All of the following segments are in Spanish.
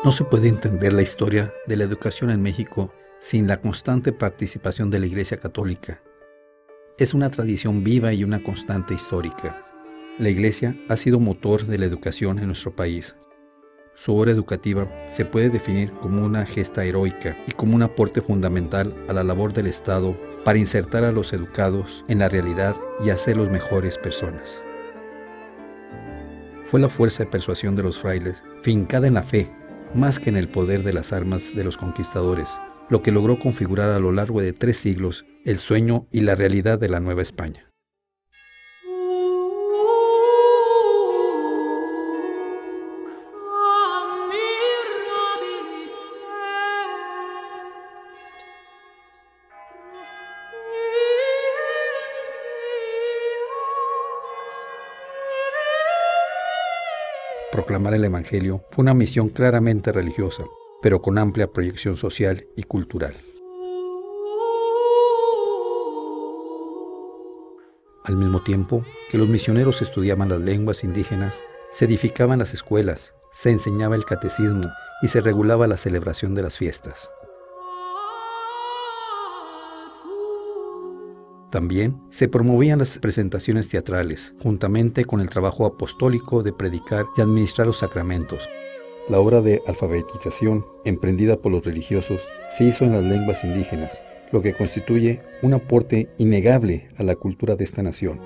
No se puede entender la historia de la educación en México sin la constante participación de la Iglesia Católica. Es una tradición viva y una constante histórica. La Iglesia ha sido motor de la educación en nuestro país. Su obra educativa se puede definir como una gesta heroica y como un aporte fundamental a la labor del Estado para insertar a los educados en la realidad y hacerlos mejores personas. Fue la fuerza de persuasión de los frailes, fincada en la fe, más que en el poder de las armas de los conquistadores, lo que logró configurar a lo largo de 3 siglos el sueño y la realidad de la Nueva España. Proclamar el Evangelio fue una misión claramente religiosa, pero con amplia proyección social y cultural. Al mismo tiempo que los misioneros estudiaban las lenguas indígenas, se edificaban las escuelas, se enseñaba el catecismo y se regulaba la celebración de las fiestas. También se promovían las presentaciones teatrales, juntamente con el trabajo apostólico de predicar y administrar los sacramentos. La obra de alfabetización, emprendida por los religiosos, se hizo en las lenguas indígenas, lo que constituye un aporte innegable a la cultura de esta nación.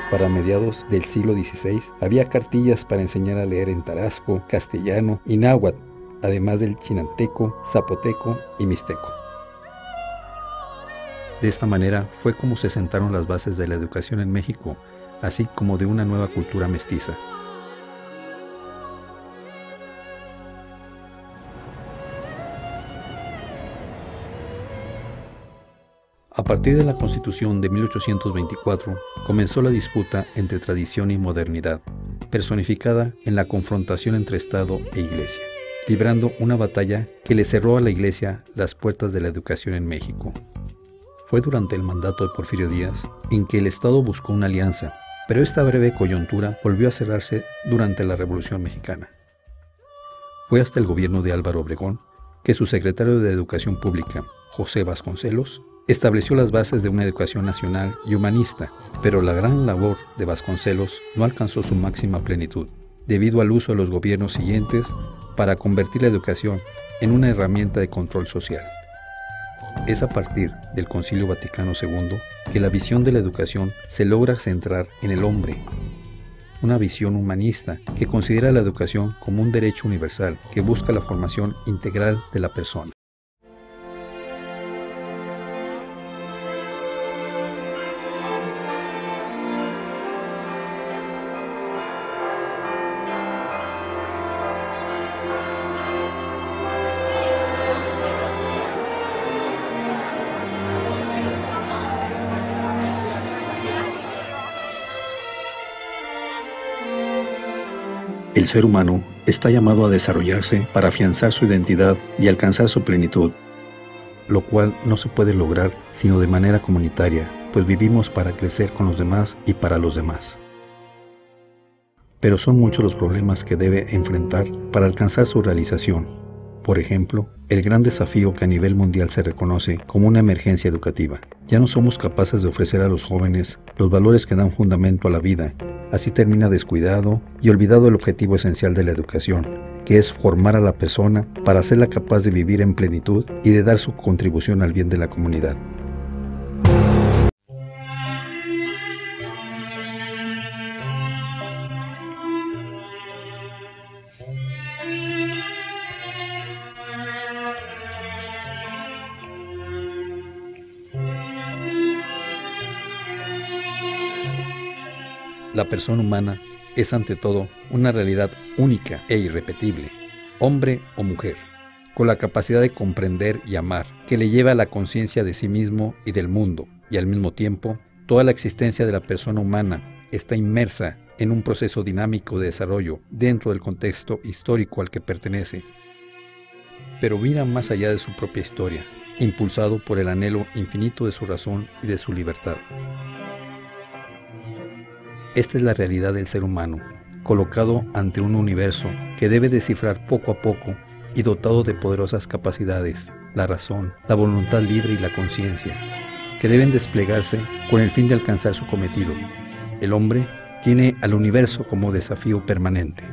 Para mediados del siglo XVI, había cartillas para enseñar a leer en tarasco, castellano y náhuatl, además del chinanteco, zapoteco y mixteco. De esta manera fue como se sentaron las bases de la educación en México, así como de una nueva cultura mestiza. A partir de la Constitución de 1824, comenzó la disputa entre tradición y modernidad, personificada en la confrontación entre Estado e Iglesia, librando una batalla que le cerró a la Iglesia las puertas de la educación en México. Fue durante el mandato de Porfirio Díaz en que el Estado buscó una alianza, pero esta breve coyuntura volvió a cerrarse durante la Revolución Mexicana. Fue hasta el gobierno de Álvaro Obregón que su secretario de Educación Pública, José Vasconcelos, estableció las bases de una educación nacional y humanista, pero la gran labor de Vasconcelos no alcanzó su máxima plenitud, debido al uso de los gobiernos siguientes para convertir la educación en una herramienta de control social. Es a partir del Concilio Vaticano II que la visión de la educación se logra centrar en el hombre, una visión humanista que considera la educación como un derecho universal que busca la formación integral de la persona. El ser humano está llamado a desarrollarse para afianzar su identidad y alcanzar su plenitud, lo cual no se puede lograr sino de manera comunitaria, pues vivimos para crecer con los demás y para los demás. Pero son muchos los problemas que debe enfrentar para alcanzar su realización. Por ejemplo, el gran desafío que a nivel mundial se reconoce como una emergencia educativa. Ya no somos capaces de ofrecer a los jóvenes los valores que dan fundamento a la vida. Así termina descuidado y olvidado el objetivo esencial de la educación, que es formar a la persona para hacerla capaz de vivir en plenitud y de dar su contribución al bien de la comunidad. La persona humana es ante todo una realidad única e irrepetible, hombre o mujer, con la capacidad de comprender y amar, que le lleva a la conciencia de sí mismo y del mundo, y al mismo tiempo, toda la existencia de la persona humana está inmersa en un proceso dinámico de desarrollo dentro del contexto histórico al que pertenece, pero mira más allá de su propia historia, impulsado por el anhelo infinito de su razón y de su libertad. Esta es la realidad del ser humano, colocado ante un universo que debe descifrar poco a poco y dotado de poderosas capacidades, la razón, la voluntad libre y la conciencia, que deben desplegarse con el fin de alcanzar su cometido. El hombre tiene al universo como desafío permanente.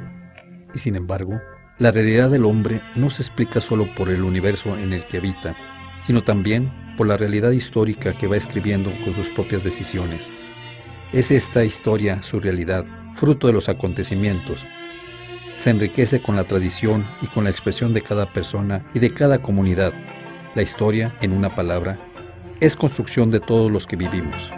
Y sin embargo, la realidad del hombre no se explica solo por el universo en el que habita, sino también por la realidad histórica que va escribiendo con sus propias decisiones. Es esta historia su realidad, fruto de los acontecimientos. Se enriquece con la tradición y con la expresión de cada persona y de cada comunidad. La historia, en una palabra, es construcción de todos los que vivimos.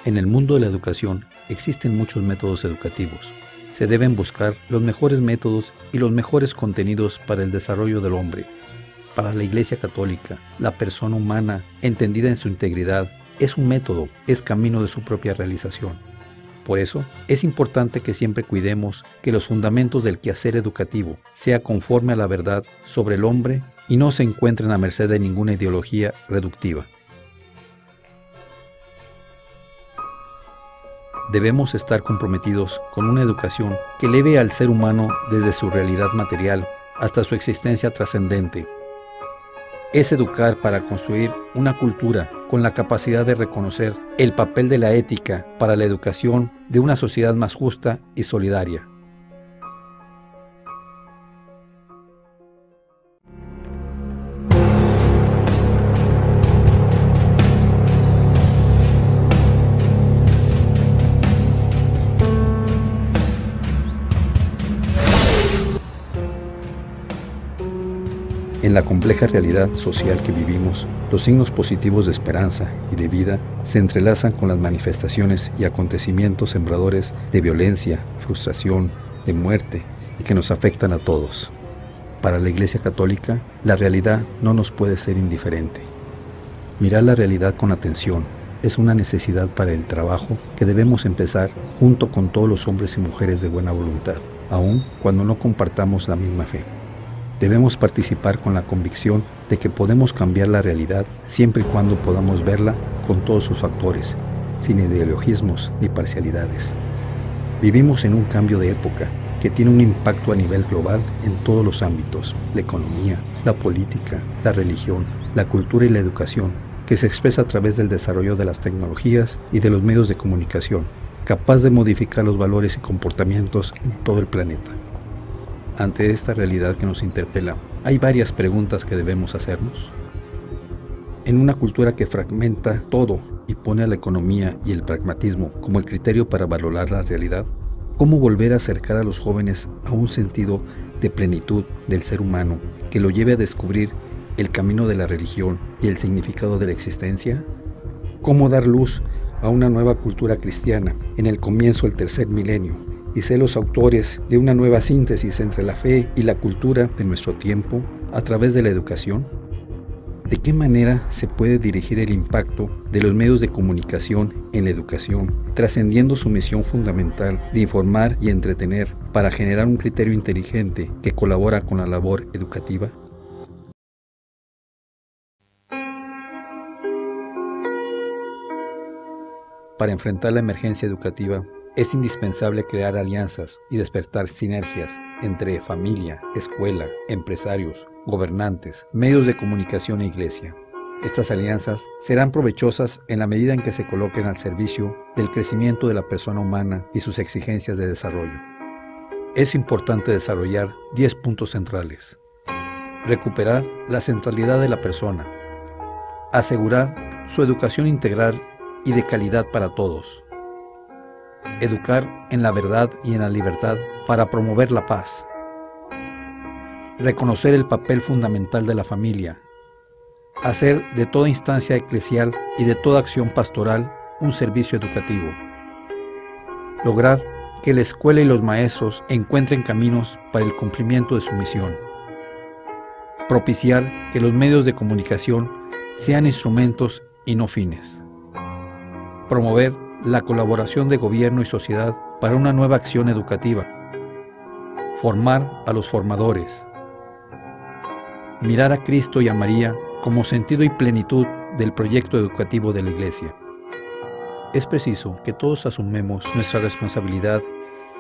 En el mundo de la educación existen muchos métodos educativos. Se deben buscar los mejores métodos y los mejores contenidos para el desarrollo del hombre. Para la Iglesia Católica, la persona humana, entendida en su integridad, es un método, es camino de su propia realización. Por eso, es importante que siempre cuidemos que los fundamentos del quehacer educativo sea conforme a la verdad sobre el hombre y no se encuentren a merced de ninguna ideología reductiva. Debemos estar comprometidos con una educación que eleve al ser humano desde su realidad material hasta su existencia trascendente. Es educar para construir una cultura con la capacidad de reconocer el papel de la ética para la educación de una sociedad más justa y solidaria. En la compleja realidad social que vivimos, los signos positivos de esperanza y de vida se entrelazan con las manifestaciones y acontecimientos sembradores de violencia, frustración, de muerte y que nos afectan a todos. Para la Iglesia Católica, la realidad no nos puede ser indiferente. Mirar la realidad con atención es una necesidad para el trabajo que debemos empezar junto con todos los hombres y mujeres de buena voluntad, aun cuando no compartamos la misma fe. Debemos participar con la convicción de que podemos cambiar la realidad siempre y cuando podamos verla con todos sus factores, sin ideologismos ni parcialidades. Vivimos en un cambio de época que tiene un impacto a nivel global en todos los ámbitos: la economía, la política, la religión, la cultura y la educación, que se expresa a través del desarrollo de las tecnologías y de los medios de comunicación, capaz de modificar los valores y comportamientos en todo el planeta. Ante esta realidad que nos interpela, hay varias preguntas que debemos hacernos. En una cultura que fragmenta todo y pone a la economía y el pragmatismo como el criterio para valorar la realidad, ¿cómo volver a acercar a los jóvenes a un sentido de plenitud del ser humano que lo lleve a descubrir el camino de la religión y el significado de la existencia? ¿Cómo dar luz a una nueva cultura cristiana en el comienzo del tercer milenio y ser los autores de una nueva síntesis entre la fe y la cultura de nuestro tiempo a través de la educación? ¿De qué manera se puede dirigir el impacto de los medios de comunicación en la educación, trascendiendo su misión fundamental de informar y entretener para generar un criterio inteligente que colabora con la labor educativa? Para enfrentar la emergencia educativa, es indispensable crear alianzas y despertar sinergias entre familia, escuela, empresarios, gobernantes, medios de comunicación e iglesia. Estas alianzas serán provechosas en la medida en que se coloquen al servicio del crecimiento de la persona humana y sus exigencias de desarrollo. Es importante desarrollar 10 puntos centrales. Recuperar la centralidad de la persona. Asegurar su educación integral y de calidad para todos. Educar en la verdad y en la libertad para promover la paz. Reconocer el papel fundamental de la familia. Hacer de toda instancia eclesial y de toda acción pastoral un servicio educativo. Lograr que la escuela y los maestros encuentren caminos para el cumplimiento de su misión. Propiciar que los medios de comunicación sean instrumentos y no fines. Promover la colaboración de gobierno y sociedad para una nueva acción educativa. Formar a los formadores. Mirar a Cristo y a María como sentido y plenitud del proyecto educativo de la Iglesia. Es preciso que todos asumamos nuestra responsabilidad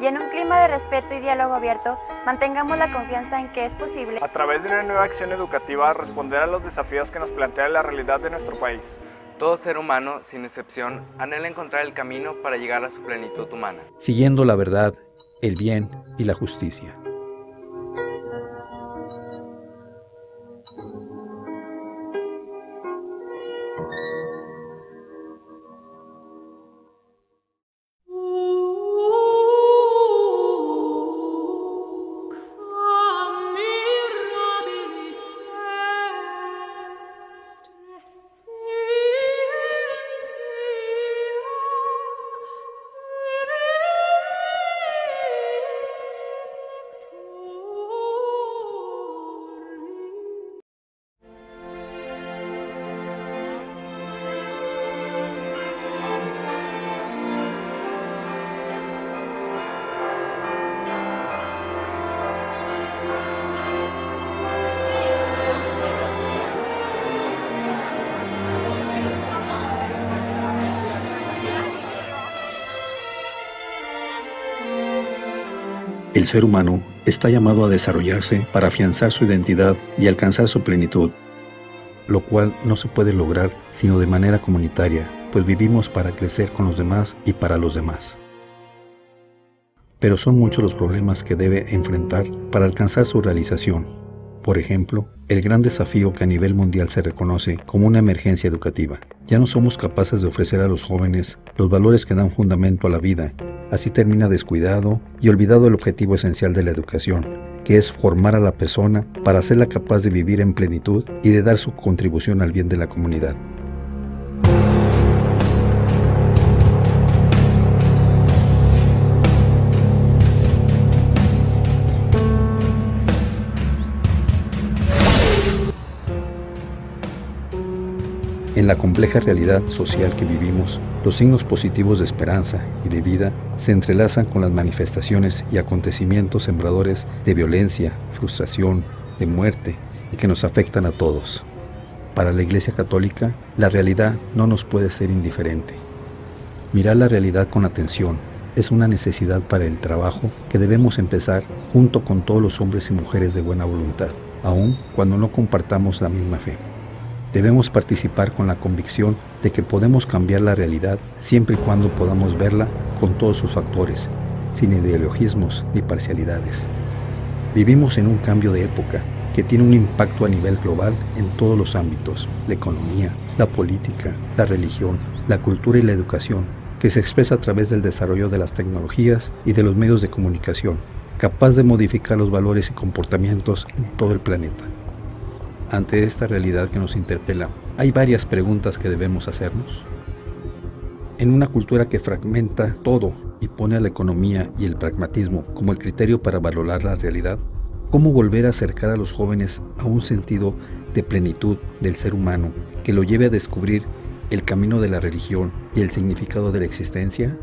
y en un clima de respeto y diálogo abierto, mantengamos la confianza en que es posible, a través de una nueva acción educativa, responder a los desafíos que nos plantea la realidad de nuestro país. Todo ser humano, sin excepción, anhela encontrar el camino para llegar a su plenitud humana, siguiendo la verdad, el bien y la justicia. El ser humano está llamado a desarrollarse para afianzar su identidad y alcanzar su plenitud, lo cual no se puede lograr sino de manera comunitaria, pues vivimos para crecer con los demás y para los demás. Pero son muchos los problemas que debe enfrentar para alcanzar su realización. Por ejemplo, el gran desafío que a nivel mundial se reconoce como una emergencia educativa. Ya no somos capaces de ofrecer a los jóvenes los valores que dan fundamento a la vida. Así termina descuidado y olvidado el objetivo esencial de la educación, que es formar a la persona para hacerla capaz de vivir en plenitud y de dar su contribución al bien de la comunidad. En la compleja realidad social que vivimos, los signos positivos de esperanza y de vida se entrelazan con las manifestaciones y acontecimientos sembradores de violencia, frustración, de muerte y que nos afectan a todos. Para la Iglesia Católica, la realidad no nos puede ser indiferente. Mirar la realidad con atención es una necesidad para el trabajo que debemos empezar junto con todos los hombres y mujeres de buena voluntad, aun cuando no compartamos la misma fe. Debemos participar con la convicción de que podemos cambiar la realidad siempre y cuando podamos verla con todos sus factores, sin ideologismos ni parcialidades. Vivimos en un cambio de época que tiene un impacto a nivel global en todos los ámbitos: la economía, la política, la religión, la cultura y la educación, que se expresa a través del desarrollo de las tecnologías y de los medios de comunicación, capaz de modificar los valores y comportamientos en todo el planeta. Ante esta realidad que nos interpela, hay varias preguntas que debemos hacernos. En una cultura que fragmenta todo y pone a la economía y el pragmatismo como el criterio para valorar la realidad, ¿cómo volver a acercar a los jóvenes a un sentido de plenitud del ser humano que lo lleve a descubrir el camino de la religión y el significado de la existencia?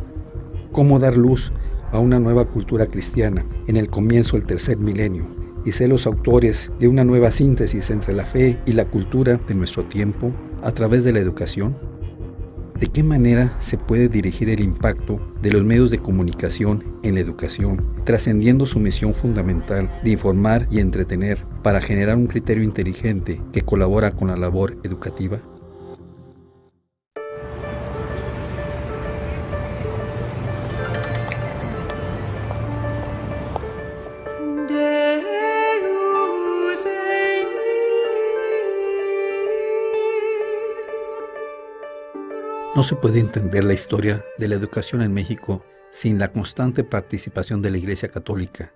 ¿Cómo dar luz a una nueva cultura cristiana en el comienzo del tercer milenio y ser los autores de una nueva síntesis entre la fe y la cultura de nuestro tiempo a través de la educación? ¿De qué manera se puede dirigir el impacto de los medios de comunicación en la educación, trascendiendo su misión fundamental de informar y entretener para generar un criterio inteligente que colabora con la labor educativa? No se puede entender la historia de la educación en México sin la constante participación de la Iglesia Católica.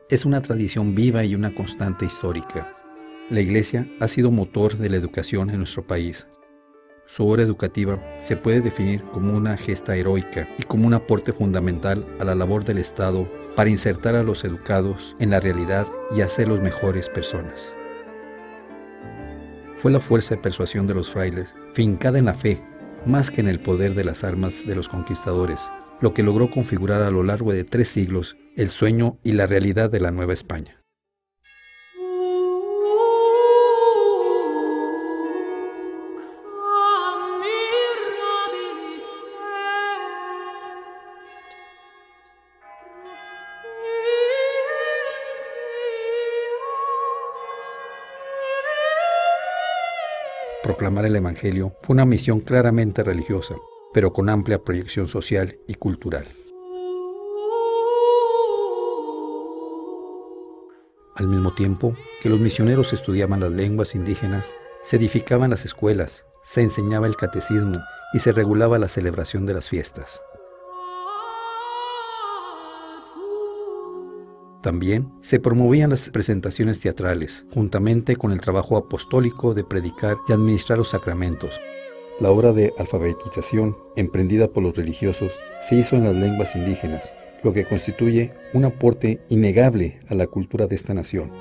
Es una tradición viva y una constante histórica. La Iglesia ha sido motor de la educación en nuestro país. Su obra educativa se puede definir como una gesta heroica y como un aporte fundamental a la labor del Estado para insertar a los educados en la realidad y hacerlos mejores personas. Fue la fuerza de persuasión de los frailes, fincada en la fe, más que en el poder de las armas de los conquistadores, lo que logró configurar a lo largo de 3 siglos el sueño y la realidad de la Nueva España. Proclamar el Evangelio fue una misión claramente religiosa, pero con amplia proyección social y cultural. Al mismo tiempo que los misioneros estudiaban las lenguas indígenas, se edificaban las escuelas, se enseñaba el catecismo y se regulaba la celebración de las fiestas. También se promovían las presentaciones teatrales, juntamente con el trabajo apostólico de predicar y administrar los sacramentos. La obra de alfabetización emprendida por los religiosos se hizo en las lenguas indígenas, lo que constituye un aporte innegable a la cultura de esta nación.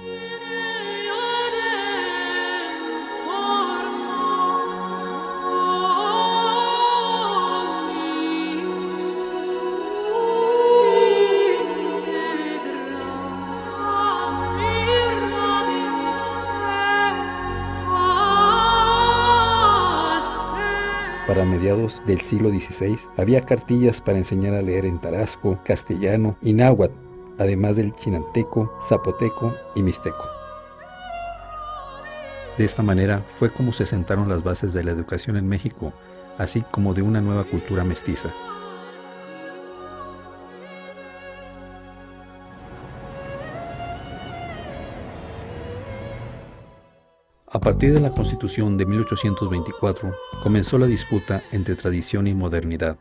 Para mediados del siglo XVI había cartillas para enseñar a leer en tarasco, castellano y náhuatl, además del chinanteco, zapoteco y mixteco. De esta manera fue como se sentaron las bases de la educación en México, así como de una nueva cultura mestiza. A partir de la Constitución de 1824, comenzó la disputa entre tradición y modernidad,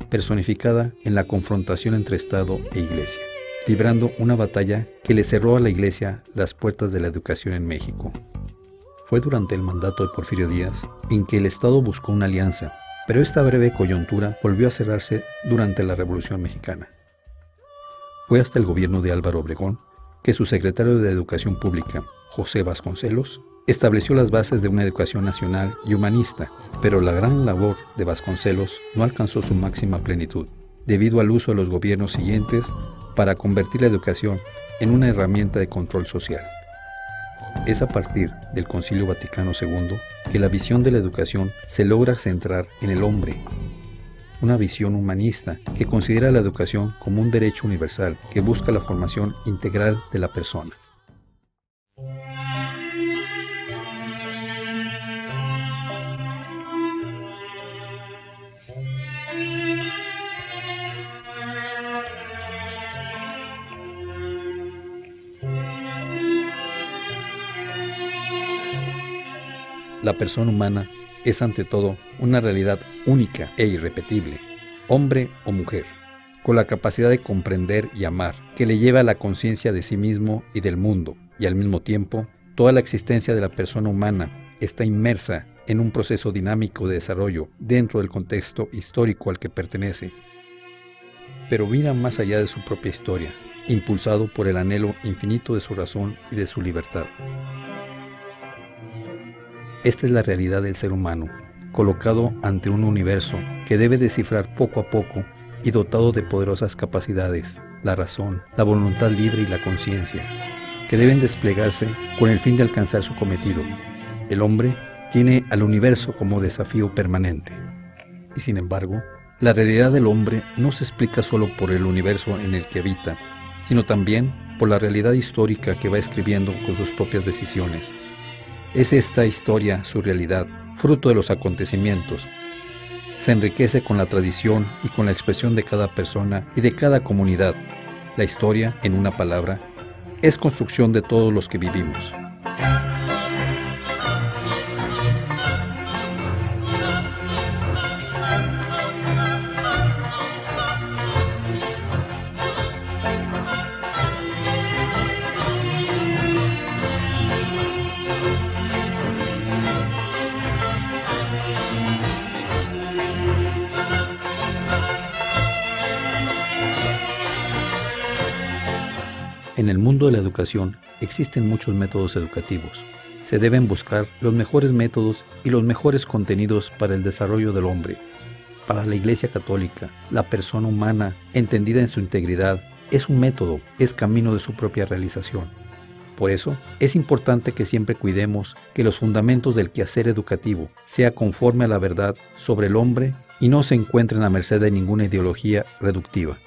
personificada en la confrontación entre Estado e Iglesia, librando una batalla que le cerró a la Iglesia las puertas de la educación en México. Fue durante el mandato de Porfirio Díaz en que el Estado buscó una alianza, pero esta breve coyuntura volvió a cerrarse durante la Revolución Mexicana. Fue hasta el gobierno de Álvaro Obregón que su secretario de Educación Pública, José Vasconcelos, estableció las bases de una educación nacional y humanista, pero la gran labor de Vasconcelos no alcanzó su máxima plenitud, debido al uso de los gobiernos siguientes para convertir la educación en una herramienta de control social. Es a partir del Concilio Vaticano II que la visión de la educación se logra centrar en el hombre, una visión humanista que considera la educación como un derecho universal que busca la formación integral de la persona. La persona humana es ante todo una realidad única e irrepetible, hombre o mujer, con la capacidad de comprender y amar, que le lleva a la conciencia de sí mismo y del mundo, y al mismo tiempo, toda la existencia de la persona humana está inmersa en un proceso dinámico de desarrollo dentro del contexto histórico al que pertenece, pero mira más allá de su propia historia, impulsado por el anhelo infinito de su razón y de su libertad. Esta es la realidad del ser humano, colocado ante un universo que debe descifrar poco a poco y dotado de poderosas capacidades, la razón, la voluntad libre y la conciencia, que deben desplegarse con el fin de alcanzar su cometido. El hombre tiene al universo como desafío permanente. Y sin embargo, la realidad del hombre no se explica solo por el universo en el que habita, sino también por la realidad histórica que va escribiendo con sus propias decisiones. Es esta historia su realidad, fruto de los acontecimientos. Se enriquece con la tradición y con la expresión de cada persona y de cada comunidad. La historia, en una palabra, es construcción de todos los que vivimos. En el mundo de la educación existen muchos métodos educativos. Se deben buscar los mejores métodos y los mejores contenidos para el desarrollo del hombre. Para la Iglesia Católica, la persona humana, entendida en su integridad, es un método, es camino de su propia realización. Por eso, es importante que siempre cuidemos que los fundamentos del quehacer educativo sea conforme a la verdad sobre el hombre y no se encuentren a merced de ninguna ideología reductiva.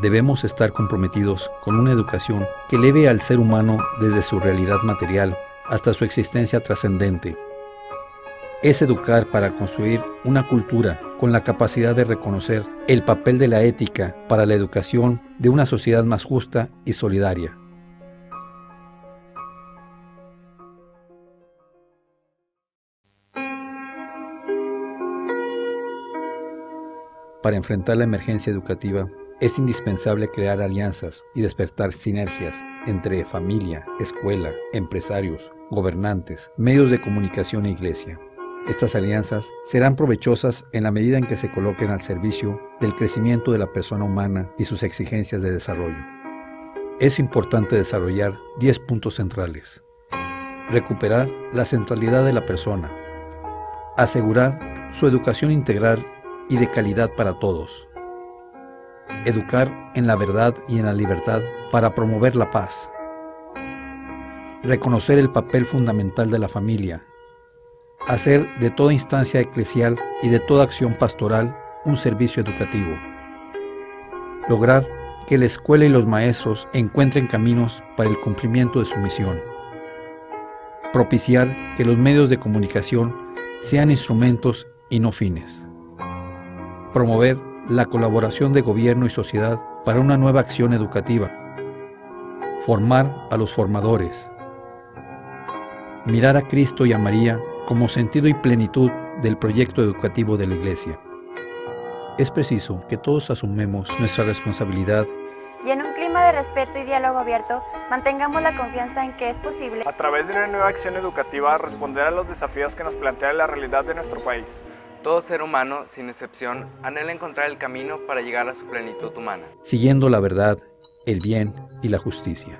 Debemos estar comprometidos con una educación que eleve al ser humano desde su realidad material hasta su existencia trascendente. Es educar para construir una cultura con la capacidad de reconocer el papel de la ética para la educación de una sociedad más justa y solidaria. Para enfrentar la emergencia educativa, es indispensable crear alianzas y despertar sinergias entre familia, escuela, empresarios, gobernantes, medios de comunicación e iglesia. Estas alianzas serán provechosas en la medida en que se coloquen al servicio del crecimiento de la persona humana y sus exigencias de desarrollo. Es importante desarrollar 10 puntos centrales. Recuperar la centralidad de la persona. Asegurar su educación integral y de calidad para todos. Educar en la verdad y en la libertad para promover la paz. Reconocer el papel fundamental de la familia. Hacer de toda instancia eclesial y de toda acción pastoral un servicio educativo. Lograr que la escuela y los maestros encuentren caminos para el cumplimiento de su misión. Propiciar que los medios de comunicación sean instrumentos y no fines. Promover la colaboración de gobierno y sociedad para una nueva acción educativa. Formar a los formadores. Mirar a Cristo y a María como sentido y plenitud del proyecto educativo de la Iglesia. Es preciso que todos asumamos nuestra responsabilidad Y en un clima de respeto y diálogo abierto, mantengamos la confianza en que es posible, a través de una nueva acción educativa, responder a los desafíos que nos plantea la realidad de nuestro país. Todo ser humano, sin excepción, anhela encontrar el camino para llegar a su plenitud humana. siguiendo la verdad, el bien y la justicia.